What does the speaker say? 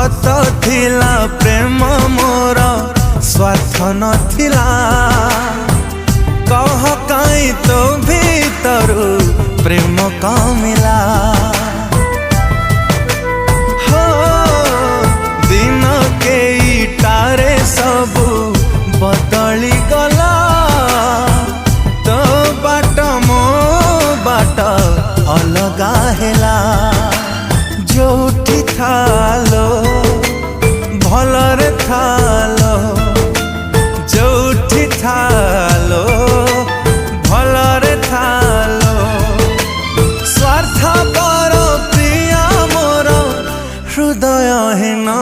सत थिला प्रेम मोर स्वार्थ नथिला कह काई तो भीतरु प्रेम कमिला हो दिन के इटारे सबू बदली गला तो बाट मो बाट अलगा हेला जोठी थालो भलरे थालो जोठी थालो भलरे थालो स्वार्थ पर प्रिया मोर हृदय हेना